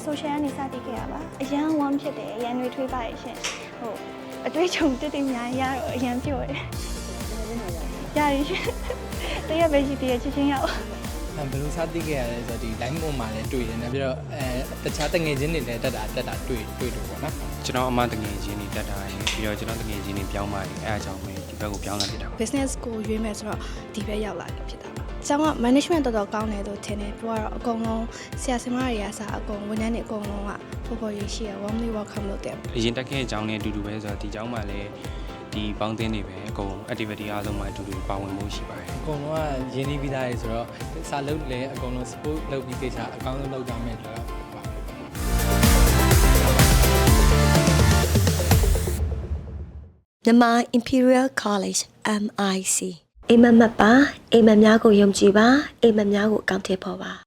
social ကနေစတည်ခဲ့ရပါအရန်ဝမ်းဖြစ်တယ်အရန်တွေထွေးပါရဲ့ရှင်ဟုတ်အတွေ့အကြုံတိတိများရတော့အရန်ပြော့တယ်ရတယ်ရှင်တရက်ပဲရှိသေးတယ်ချက်ချင်းရောက်ဘယ်လိုစတည်ခဲ့ရလဲဆိုတော့ဒီ line ပေါ်မှာလည်းတွေ့တယ်နောက်ပြီးတော့တခြားတငယ်ချင်းတွေလည်းတက်တာတွေ့တယ်ပေါ့နော်ကျွန်တော်အမတငယ်ချင်းတွေတက်တာရယ်ပြီးတော့ကျွန်တော်တငယ်ချင်းတွေပြောင်းပါတယ်အဲအကြောင်းပဲဒီဘက်ကိုပြောင်းလာဖြစ်တာပါ business ကိုရွေးမယ်ဆိုတော့ဒီဘက်ရောက်လာဖြစ်တာပါ။ကျောင်းက management တော်တော်ကောင်းတယ်လို့ထင်တယ်။သူကတော့အကုန်လုံးဆရာဆရာမတွေအစားအကုန်ဝန်ထမ်းတွေအကုန်လုံးကပေါ်ပေါ်ရရှိရ warmly welcome လုပ်တယ်အရင်တက်ခဲ့တဲ့အကြောင်းနဲ့အတူတူပဲဆိုတော့ဒီအကြောင်းမှလည်းဒီပေါင်းသင်းတွေပဲအကုန် activity အားလုံးမှာအတူတူပါဝင်မှုရှိပါတယ်အကုန်လုံးကရင်းနှီးပြီးသားတွေဆိုတော့စာလုပ်လည်းအကုန်လုံး support လုပ်ပြီးကိစ္စအကောင်းဆုံးလုပ်ကြမယ်ဆိုတော့မြန်မာ Imperial College MIC အိမ်မက်ပါအိမ်မက်များကိုယုံကြည်ပါအိမ်မက်များကိုအကောင့်ထည့်ဖို့ပါ